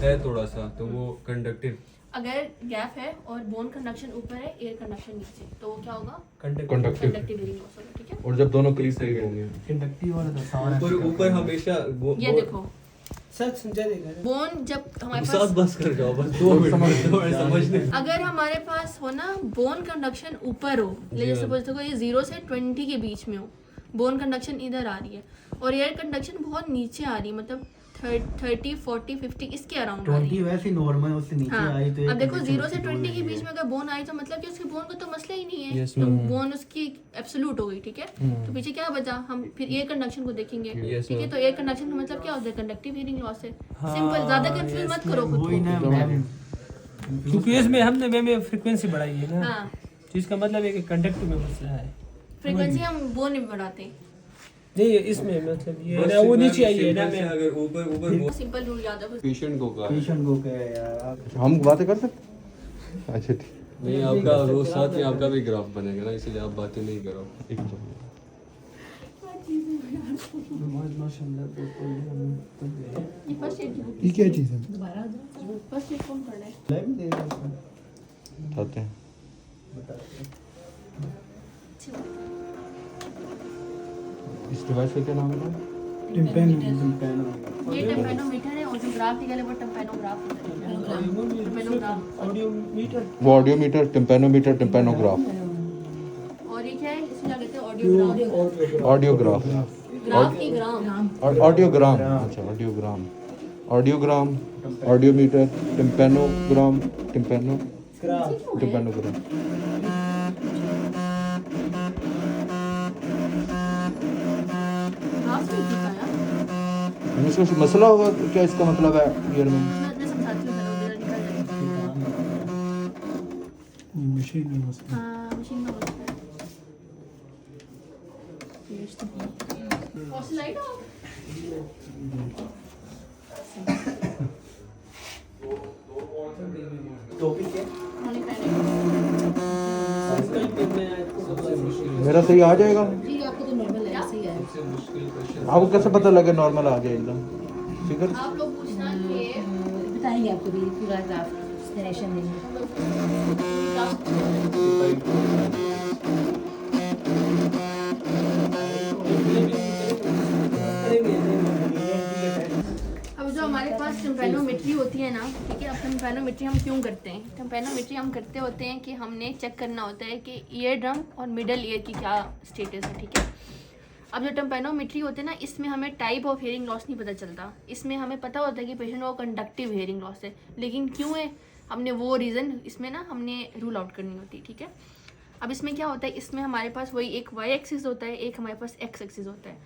है थोड़ा सा तो वो कंडक्टिव। अगर गैप है और बोन कंडक्शन ऊपर है, एयर कंडक्शन नीचे, तो वो क्या होगा, कंडक्टिव। कंडक्टिव हियरिंग लॉस होगा, ठीक है। और जब दोनों करीब करीब होंगे। कंडक्टिव वाला तो आसान है। ऊपर हमेशा ये देखो सच समझा देगा। बोन जब हमारे साथ पास, बस कर जाओ बस 2 मिनट समझने। अगर हमारे पास हो ना बोन कंडक्शन ऊपर हो, लेकिन सपोज देखो ये 0 से 20 के बीच में हो, बोन कंडक्शन इधर आ रही है और एयर कंडक्शन बहुत नीचे आ रही है, मतलब 30 40 50 इसके अराउंड आ रही 20 है। वैसे नॉर्मल उससे नीचे हाँ आई तो अब देखो conduction 0 से उसकी 20 के दूर बीच है। में अगर बोन आई तो मतलब कि उसकी बोन को तो मसला ही नहीं है, Yes, तो बोन उसकी एब्सोल्यूट हो गई, ठीक है। तो पीछे क्या बचा, हम फिर एयर कंडक्शन को देखेंगे, Yes, ठीक है। ma'am. तो एयर कंडक्शन का मतलब क्या होता है, कंडक्टिव हियरिंग लॉस है, हाँ, सिंपल, ज्यादा कंफ्यूज मत करो खुद वही को। ना मैम। क्योंकि इसमें हमने में फ्रीक्वेंसी बढ़ाई है ना, हाँ तो इसका मतलब है कि कंडक्टिव में मसला है। फ्रीक्वेंसी हम बोन में बढ़ाते हैं। नहीं इसमें मतलब ये ना वो नीचे आई है ना सिंपल से मैं अगर ऊपर सिंपल रूल याद है। पेशेंट को कहा पेशेंट को क्या है यार आप हम बातें कर सकते? अच्छा ठीक। नहीं आपका रोज साथ में आपका भी ग्राफ बनेगा ना, इसलिए आप बातें नहीं करो। एक मिनट। ये फर्स्ट एड की बुक, ये क्या चीज़ है? दोबारा दो। फर्स्ट एड कौन पढ़ना है? लाइव दे रहे हैं उठाते हैं। इस डिवाइस का क्या नाम है? टिम्पेनो ये टेम्पेनोमीटर है और जो ग्राफ निकले वो टेम्पेनोग्राफ होता है। टेम्पेनोग्राफ। ऑडियो मीटर वो ऑडियोमीटर, टिम्पैनोमीटर, टिम्पैनोग्राफ, और ये क्या है, इसमें क्या कहते हैं, ऑडियोग्राफ। ऑडियोग्राफ ग्राफ की ग्राम। और ऑडियोग्राम। अच्छा ऑडियोग्राम, ऑडियोग्राम, ऑडियोमीटर, टिम्पैनोग्राम, टिम्पैनोग्राम। ग्राफ नहीं दिखा यार, इसका कुछ मसला होगा क्या, इसका मतलब है ईयर में? मैं समझाती हूँ, जरा निकल जाएगा। मशीन में मसला। हाँ मशीन का होता है। Fossil light of. टॉपिक क्या होने का नहीं। मेरा सही आ जाएगा? जी आपको तो नॉर्मल है, ऐसे ही है। सबसे मुश्किल क्वेश्चन आपको कैसे पता लगे नॉर्मल आ गया एकदम फिगर? आप लोग पूछना कि बताएंगे आपको भी पूरा ग्राफ एक्सप्लेनेशन देंगे। अब जो हमारे पास टिम्पैनोमेट्री होती है ना, ठीक है, अब टिम्पैनोमेट्री हम क्यों करते हैं? टिम्पैनोमेट्री हम करते होते हैं कि हमने चेक करना होता है कि ईयर ड्रम और मिडल ईयर की क्या स्टेटस है, ठीक है। अब जो टिम्पैनोमेट्री होते हैं ना, इसमें हमें टाइप ऑफ हेयरिंग लॉस नहीं पता चलता। इसमें हमें पता होता है कि पेशेंट को कंडक्टिव हेयरिंग लॉस है, लेकिन क्यों है हमने वो रीज़न इसमें ना हमने रूल आउट करनी होती है, ठीक है। अब इसमें क्या होता है, इसमें हमारे पास वही एक वाई एक्सिस होता है, एक हमारे पास एक्स एक्सिस होता है।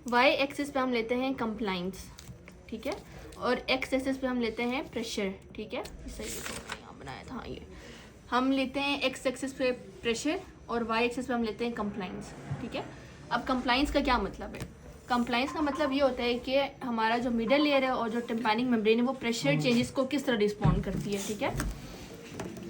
वाई एक्सिस पे हम लेते हैं कंप्लाइंस, ठीक है, और एक्स एक्सिस पे हम लेते हैं प्रेशर, ठीक है। सही यहाँ बनाया था ये, हम लेते हैं एक्स एक्सिस पे प्रेशर और वाई एक्सिस पे हम लेते हैं कंप्लाइंस, ठीक है। अब कंप्लाइंस का क्या मतलब है? कंप्लाइंस का मतलब ये होता है कि हमारा जो मिडल लेयर है और जो टिम्पैनिक मेम्ब्रेन है वो प्रेशर चेंजेस को किस तरह रिस्पॉन्ड करती है, ठीक है।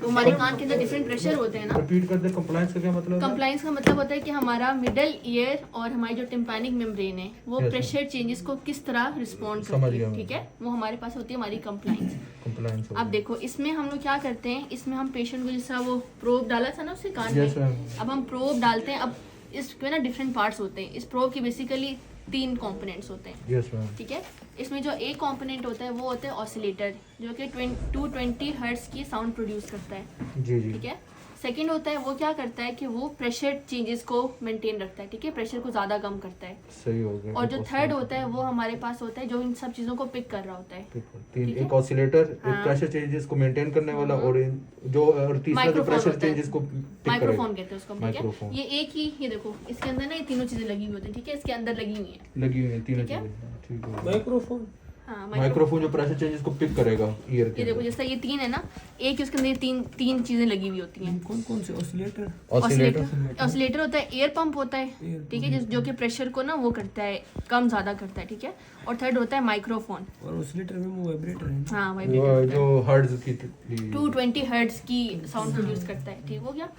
तो हमारे कान के अंदर डिफरेंट प्रेशर होते हैं ना। रिपीट कर दे, कंप्लायंस का क्या मतलब है? कंप्लाइंस का मतलब होता है कि हमारा मिडल ईयर और हमारी जो टिम्पैनिक मेम्ब्रेन है वो Yes, प्रेशर चेंजेस को किस तरह रिस्पॉन्ड समझ करती गया है, मैं। ठीक है। वो हमारे पास होती है हमारी कंप्लाइंस। कंप्लायंस अब देखो इसमें हम लोग क्या करते हैं, इसमें हम पेशेंट को जैसा वो प्रोब डाला था ना उससे कान Yes, में, ma'am. अब हम प्रोब डालते हैं। अब इसमें ना डिफरेंट पार्ट्स होते हैं। इस प्रोब की बेसिकली 3 कंपोनेंट्स होते हैं, यस मैम। ठीक है। इसमें जो एक कंपोनेंट होता है वो होता है ऑसिलेटर, जो कि 220 हर्ट्ज की साउंड प्रोड्यूस करता है, जी जी। ठीक है। सेकंड होता है वो क्या करता है कि वो प्रेशर चेंजेस को मेंटेन रखता है, ठीक है, प्रेशर को ज़्यादा कम करता है। सही हो गया। और जो थर्ड होता है वो हमारे पास होता है जो इन सब चीज़ों को पिक कर रहा होता है, तीन, ठीक है? एक ऑसिलेटर, एक हाँ। प्रेशर चेंजेस को मेंटेन करने वाला और और तीसरा जो माइक्रोफोन प्रेशर होता है। चेंजेस को pick माइक्रोफोन करेगा। कहते हैं उसको, ठीक माइक्रोफोन। है। ये एक ही, ये देखो इसके अंदर ना ये तीनों चीज़ें लगी हुई होती हैं, ठीक है, इसके अंदर लगी हुई हैं, लगी हुई है तीनों ठीक है? चीजें। ठीक है। माइक्रोफोन हाँ। माइक्रोफोन जो प्रेशर चेंजेस को पिक करेगा ईयर के ये देखो अंदर। जैसा ये 3 है ना, एक ही उसके अंदर ये तीन चीज़ें लगी हुई होती हैं। कौन कौन से ऑसिलेटर? ऑसिलेटर होता है, एयर पंप होता है, Air ठीक है, जो कि प्रेशर को ना वो करता है, कम ज़्यादा करता है, ठीक है। और थर्ड होता है माइक्रोफोन, और ऑसिलेटर में वो वाइब्रेटर है। हाँ वो वाइब्रेटर जो हर्ट्ज की 220 हर्ट्ज की साउंड प्रोड्यूस करता है, ठीक हो गया।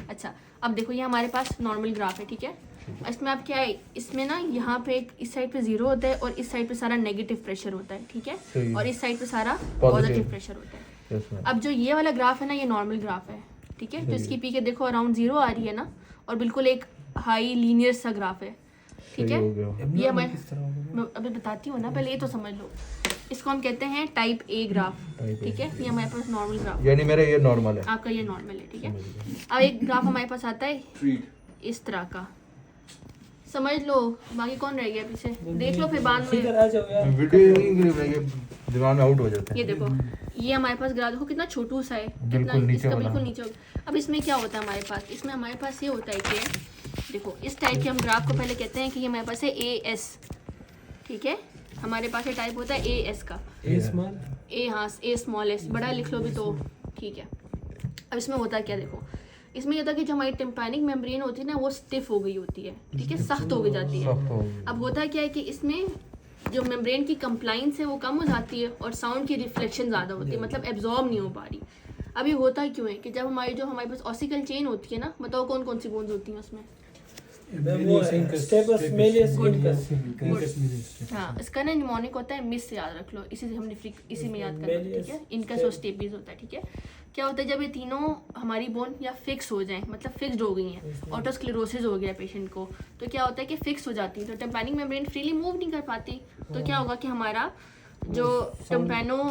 अच्छा, अब देखो ये हमारे पास नॉर्मल ग्राफ है, ठीक है। इसमें आप क्या है, इसमें ना यहाँ पे इस साइड पे 0 होता है और इस साइड पे सारा नेगेटिव प्रेशर होता है, ठीक है, सही। और इस साइड पे सारा Positive। पॉजिटिव प्रेशर होता है। Yes ma'am. अब जो ये वाला ग्राफ है ना, ये नॉर्मल ग्राफ है, ठीक है। तो इसकी पी के देखो अराउंड 0 आ रही है ना, और बिल्कुल एक हाई लीनियर सा ग्राफ है, ठीक है। हो गया। ये Abnormal हमारे, किस तरह होगा? मैं अभी बताती हूँ ना, पहले ये तो समझ लो। इसको हम कहते हैं type a graph, Type A। ठीक है। ये हमारे पास नॉर्मल ग्राफ, यानी मेरा ये नॉर्मल है। आपका ये नॉर्मल है, ठीक है। अब एक ग्राफ हमारे पास आता है इस तरह का, समझ लो। बाकी कौन रह गया पीछे, देख लो फिर बाद इधर में। आ जाओ यार। वीडियो ये दिमाग में आउट हो जाता है। ये देखो, ये हमारे पास ग्राफ देखो कितना छोटू सा है, बिल्कुल कितना नीचे इसका वाला। बिल्कुल नीचे होगा। अब इसमें क्या होता है हमारे पास, इसमें हमारे पास ये होता है कि देखो इस टाइप के हम ग्राफ को पहले कहते हैं कि ये हमारे पास है ए एस, ठीक है। हमारे पास ये टाइप होता है ए एस का, ए स्मॉल ए, हाँ ए स्मॉल एस, बड़ा लिख लो भी तो ठीक है। अब इसमें होता क्या देखो, इसमें ये होता है कि जो हमारी टिम्पैनिक मेम्ब्रेन होती है ना वो स्टिफ हो गई होती है, ठीक है, सख्त हो गई जाती है। सख्त हो गई। अब होता क्या है कि इसमें जो मेम्ब्रेन की कंप्लाइंस है वो कम हो जाती है और साउंड की रिफ्लेक्शन ज़्यादा होती है, मतलब एब्जॉर्ब नहीं हो पा रही। अब ये होता क्यों है कि जब हमारे पास ऑसिकल चेन होती है ना, बताओ कौन कौन सी बोन्स होती हैं उसमें? वो स्टेपस मेलियस इनकस। हाँ, इसका ना निमोनिक होता है, मिस से याद रख लो, इसी से हमने इसी में याद करना, ठीक है। इनकस और स्टेपीज होता है, ठीक है। क्या होता है जब ये तीनों हमारी बोन या फिक्स हो जाएं, मतलब फिक्स्ड हो गई हैं, ऑटोस्क्लेरोसिस हो गया पेशेंट को, तो क्या होता है कि फिक्स हो जाती है, तो टिम्पैनिक मेम्ब्रेन फ्रीली मूव नहीं कर पाती। तो क्या होगा कि हमारा जो टिम्पैनो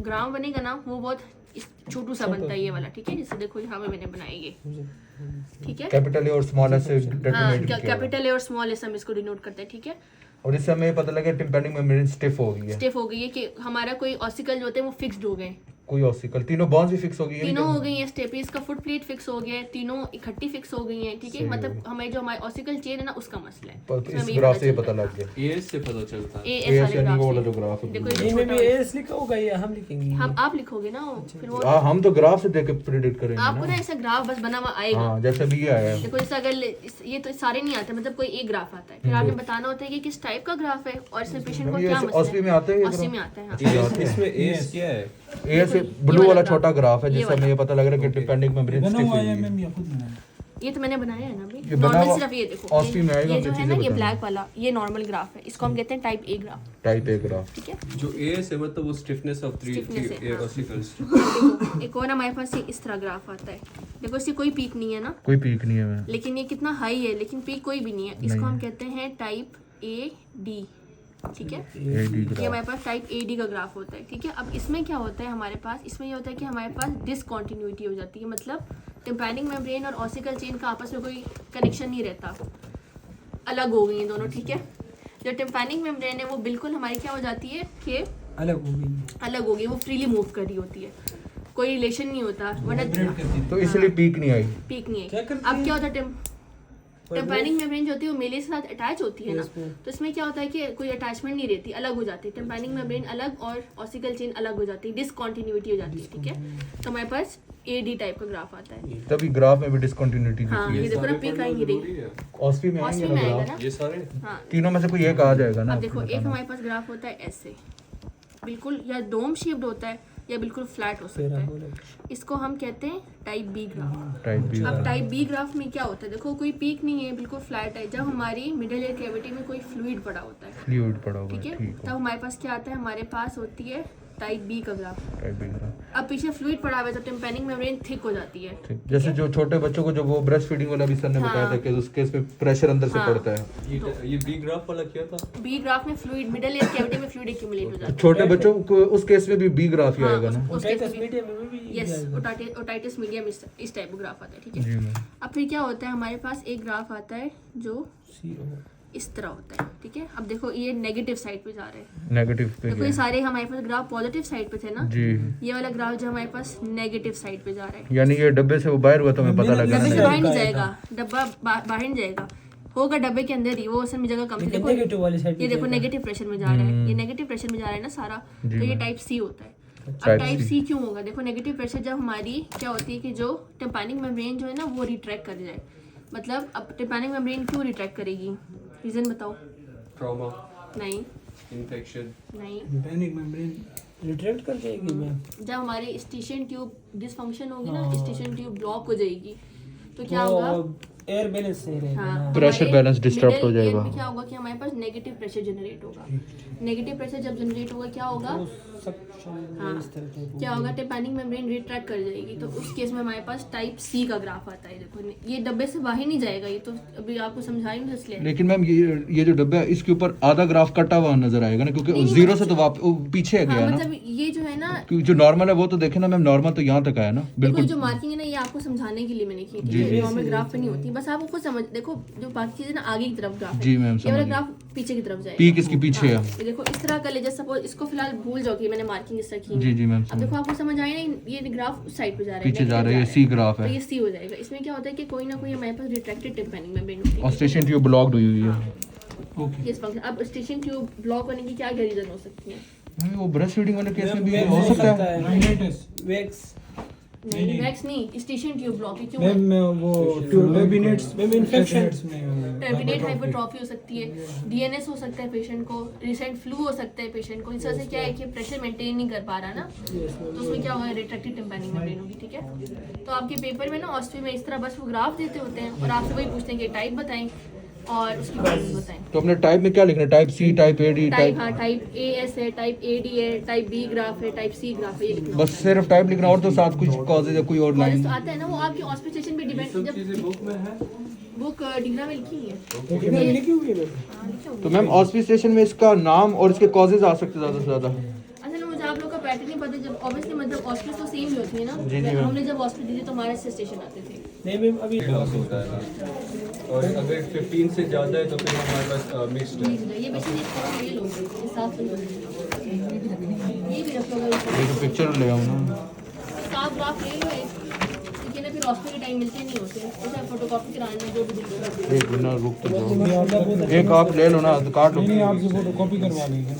ग्राम बनेगा ना वो बहुत छोटू सा बनता है, ये वाला, ठीक है। जैसे देखो यहाँ पे मैंने बनाई ये, ठीक है। कैपिटल ए और स्मॉल एस से हाँ, डिटरमाइन किया। कैपिटल ए और स्मॉल एस हम इसको डिनोट करते हैं, ठीक है। और इससे हमें पता लगा टिम्पैनिक मेम्ब्रेन स्टिफ हो गई है। स्टिफ हो गई है कि हमारा कोई ऑसिकल जो होते हैं वो फिक्स्ड हो गए, कोई ऑसिकल, तीनों बॉन्स भी फिक्स हो गई है। तीनों हो गई हैं। स्टेपीज का फुट प्लेट फिक्स हो गया है, तीनों इकट्ठी फिक्स हो गई हैं, ठीक है। सही मतलब हमारी ऑसिकल चेन है ना उसका मसला है। पर इसमें इस हमें ग्राफ से ये चलता पता है। लग गया। एएस से पता चलता है। एएस एएस वाले यानी वो वाला ग्राफ जो से। ग्राफ है। देखो ये इनमें भी छोटा एस लिखा होगा या हम लिखेंगे? हम आप लिखोगे ना फिर वो हाँ, हम तो ग्राफ से देख के प्रेडिक्ट करेंगे आपको ना ऐसा ग्राफ बस बना हुआ आएगा। हाँ, जैसे भी ये आया है। देखो जैसे अगर ये तो सारे नहीं आते, मतलब कोई एक ग्राफ आता है, फिर आपने बताना होता है कि किस टाइप का ग्राफ है और इसमें पेशेंट को ये क्या मसला ऑस्ट्री में है। आते हैं ये ऑस्ट्री में ग्राफ? आता है, हाँ। इसमें एएस क्या है? एएस ये ब्लू वाला वाला छोटा ग्राफ है ये जिससे वाला। हमें ये पता लग रहा है कि टिम्पैनिक मेम्ब्रेन बना स्टिफ हुआ हुई है है। मैम या खुद बनाया? ये तो मैंने बनाया है ना अभी। ये बना नॉर्मल हुआ सिर्फ ये देखो, ऑस्ट्री में आएगा, ये जो हमने है ना चीजें ये बतानी। ब्लैक वाला, ये नॉर्मल ग्राफ है, इसको हम कहते हैं type a graph, type a graph. ठीक है। जो एएस है मतलब वो स्टिफनेस ऑफ Stiffness है, हाँ। ऑसिकल्स। देखो एक और हमारे पास ये इस तरह ग्राफ आता है, देखो इसकी कोई पीक नहीं है ना, कोई पीक नहीं है मैं। लेकिन ये कितना हाई है, लेकिन पीक कोई भी नहीं है, इसको हम कहते हैं टाइप ए डी, ठीक है। एडी ये ग्राफ। हमारे पास टाइप ए डी का ग्राफ होता है, ठीक है। अब इसमें क्या होता है हमारे पास, इसमें ये होता है कि हमारे पास डिसकॉन्टिन्यूटी हो जाती है, मतलब टिम्पैनिक मेम्ब्रेन और ऑसिकल चेन का आपस में कोई कनेक्शन नहीं रहता, अलग हो गई हैं दोनों, ठीक है। जो टिम्पैनिक मेम्ब्रेन है वो बिल्कुल हमारी क्या हो जाती है कि अलग हो गई। अलग हो गई, वो फ्रीली मूव कर रही होती है, कोई रिलेशन नहीं होता, वरना तो इसलिए पीक नहीं आई। पीक नहीं क्या है। करती अब है? क्या होता है टिम्पैनिक मेम्ब्रेन जो होती है वो मेले के साथ अटैच होती है ना, तो इसमें क्या होता है कि कोई अटैचमेंट नहीं रहती, अलग हो जाती है। टिम्पैनिक मेम्ब्रेन अलग और ऑसिकल चेन अलग हो जाती है, डिसकॉन्टिन्यूटी हो जाती है, ठीक है। तो हमारे पास एडी टाइप का ग्राफ आता है। तभी ग्राफ में भी डिसकंटिन्यूटी हाँ, दिखी ये है। देखो ना पीक आई नहीं रही, जरूरी है ऑस्ट्री में आएंगे ऑस्ट्री में ना आएगा ग्राफ। ना। ये सारे। हाँ, तीनों में से कोई एक आ जाएगा ना। अब देखो आपको एक बताना। हमारे पास ग्राफ होता है ऐसे, बिल्कुल या डोम शेप्ड होता है या बिल्कुल फ्लैट हो सकता है, इसको हम कहते हैं type B graph. Type B. अब टाइप बी ग्राफ में क्या होता है, देखो कोई पीक नहीं है, बिल्कुल फ्लैट है, जब हमारी मिडिल ईयर कैविटी में कोई फ्लूइड पड़ा होता है, फ्लूइड पड़ा हुआ ठीक है, है, ठीक तब है। हमारे पास क्या आता है, हमारे पास होती है टाइप बी का ग्राफ। Type B graph. अब पीछे फ्लूइड पड़ा हुआ है तो टिम्पैनिक मेम्ब्रेन थिक हो जाती है, ठीक। जैसे जो छोटे बच्चों को जो वो ब्रेस्ट फीडिंग वाला भी सर ने बताया था हाँ। कि उसके इसमें प्रेशर अंदर से हाँ। पड़ता है। ये बी ग्राफ वाला क्या था? बी ग्राफ में फ्लूइड, मिडिल ईयर कैविटी में फ्लूइड एक्यूमुलेट हो जाता है। छोटे बच्चों को उस केस में भी बी ग्राफ ही हाँ, आएगा ना। उस केस में मीडियम में भी यस, ओटाइटिस मीडियम इस टाइप का ग्राफ आता है, ठीक है। जी मैम। अब फिर क्या होता है, हमारे पास एक ग्राफ आता है जो इस तरह होता है, ठीक है। अब देखो ये नेगेटिव साइड पे जा रहे हैं, नेगेटिव पे देखो ये गया। सारे हमारे पास ग्राफ पॉजिटिव साइड पे थे ना, जी। ये वाला ग्राफ जो हमारे पास नेगेटिव साइड पे जा रहा है, यानी ये डब्बे से वो बाहर हुआ तो हमें पता लगा डब्बे से ना। बाहर नहीं जाएगा, डब्बा बाहर नहीं जाएगा, होगा डब्बे के अंदर ही, वो असल में जगह कम थी। देखो नेगेटिव वाली साइड ये देखो नेगेटिव प्रेशर में जा रहा है, ये नेगेटिव प्रेशर में जा रहा है ना सारा, तो जी ये मैम। टाइप सी होता है। अब Type टाइप C। सी क्यों होगा, देखो नेगेटिव प्रेशर जब हमारी क्या होती है कि जो टिम्पैनिक मेम्ब्रेन जो है ना वो रिट्रैक्ट कर जाए, मतलब अब टिम्पैनिक मेम्ब्रेन क्यों रिट्रैक्ट करेगी, रीजन बताओ। ट्रॉमा, नहीं इन्फेक्शन। नहीं, पैनिक मेम्ब्रेन रिट्रैक्ट कर जाएगी मैं। जब हमारी स्टेशन ट्यूब डिसफंक्शन होगी ना, स्टेशन ट्यूब ब्लॉक हो जाएगी, तो क्या होगा, एयर बैलेंस नहीं रहेगा हाँ, ना। Pressure हमारे balance disrupt हो middle ear जाएगा। में क्या होगा कि हमारे पास नेगेटिव प्रेशर जनरेट होगा, नेगेटिव प्रेशर जब जनरेट होगा क्या होगा, हाँ, क्या होगा, टिम्पैनिक मेम्ब्रेन रिट्रैक्ट कर जाएगी, तो उस केस में हमारे पास टाइप सी का ग्राफ आता है। देखो ये डब्बे से बाहर नहीं जाएगा, ये तो अभी आपको समझाई नहीं इसलिए। लेकिन मैम ये जो डब्बा है इसके ऊपर आधा ग्राफ कटा हुआ नजर आएगा ना, क्योंकि नहीं, नहीं, जीरो से तो वो पीछे हाँ, गया ना। मतलब ये जो है ना, क्योंकि जो नॉर्मल है वो तो देखे ना मैम, नॉर्मल तो यहाँ तक आया ना देखो बिल्कुल। जो मार्किंग है ना ये आपको समझाने के लिए मैंने की जी, थी, जी। नॉर्मल ग्राफ पे नहीं होती, बस आपको खुद समझ, देखो जो बाकी चीजें ना आगे की तरफ ग्राफ है, जी मैम, ये वाला समझ ग्राफ पीछे की तरफ जाएगा, पीक इसकी पीछे है। हाँ, ये देखो इस तरह का ले, जैसे सपोज इसको फिलहाल भूल जाओ कि मैंने मार्किंग इस तरह की है। जी जी मैम, अब देखो आपको समझ आया ना, ये ग्राफ उस साइड पे जा रहा है, पीछे जा negative रहा है, ये सी ग्राफ तो है। ये सी हो जाएगा। इसमें क्या होता है कि कोई ना कोई हमारे पास रिट्रैक्टेड टिम्पैनिक मेम्ब्रेन होती है, और स्टेशन ट्यूब ब्लॉक्ड हुई है। इस फंक्शन। अब स्टेशन ट्यूब ब्लॉक होने की क्या क्या रीजन हो सकती है, मैम, वो ब्रेस्ट फीडिंग वाले केस में भी हो सकता है। वैक्स नहीं वैक्स नहीं, स्टेशन ट्यूब ब्लॉक क्यों है, मैम वो ट्यूबिनेट्स मैम इन्फेक्शन टर्मिनेट हाइपरट्रॉफी हो सकती है, डीएनएस हो सकता है पेशेंट को, रिसेंट फ्लू हो सकता है पेशेंट को, इस वजह से क्या है कि प्रेशर मेंटेन नहीं कर पा रहा ना, तो उसमें क्या होगा, रिट्रैक्टेड टिम्पैनिक मेम्ब्रेन होगी, ठीक है। तो आपके पेपर में ना ऑस्ट्री में इस तरह बस वो ग्राफ देते होते हैं और आपसे वही पूछते हैं कि टाइप बताएं और उसकी कॉजेज बताएं। तो अपने टाइप में क्या लिखना है? Type C, type A D, type, type, हाँ टाइप ए एस है, टाइप ए डी है, टाइप बी ग्राफ है, टाइप सी ग्राफ है, ये लिखना बस सिर्फ टाइप लिखना, और तो साथ कुछ कॉजेज या कोई और कॉलेज लाइन। तो आता है ना, वो आपकी हॉस्पिटलाइजेशन पे डिपेंड, जब चीजें बुक में है। बुक डिग्रा में लिखी है, लिखी हुई है मैम। हाँ, लिखा हुआ है। तो मैम ऑस्पिटेशन में इसका नाम और इसके कॉजेज आ सकते ज्यादा से ज्यादा। असल में मुझे आप लोग का पैटर्न नहीं पता, जब ऑब्वियसली मतलब हॉस्पिटल तो सेम ही होती है ना, जी, जी, मैम। हमने जब हॉस्पिटल दी थी तो हमारे से स्टेशन आते थे। नहीं मैम अभी लॉस होता है ना। और अगर 15 से ज्यादा है तो फिर हमारे पास मिक्स्ड है। ये बेसिकली ये लो, ये साफ सुथरा ये भी रख लो, ये तो पिक्चर ले आऊँ ना। साफ ग्राफ ले लो एक, क्योंकि ना फिर हॉस्पिटल के टाइम मिलते नहीं होते, जैसे फोटोकॉपी कराने जो भी दिक्कत है। एक मिनट रुक तो जाओ, एक आप ले लो ना, तो काट लो। आपसे फोटोकॉपी करवा लेंगे।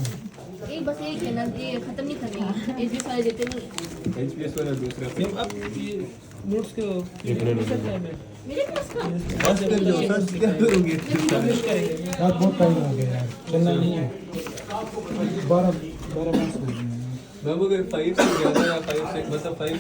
एक बस एक है ना, ये खत्म नहीं करनी, एच बी सारे देते नहीं है। एचपीएस वाला दूसरा मैम अब ये नोट्स को एक ले लो। मेरे पास का बस कर लो, सर्च क्या करोगे? पब्लिश करेंगे। यार बहुत टाइम हो गया यार, चलना नहीं है। 12 मार्क्स हो गए। मैम अगर 5 से ज्यादा या 5 से मतलब 5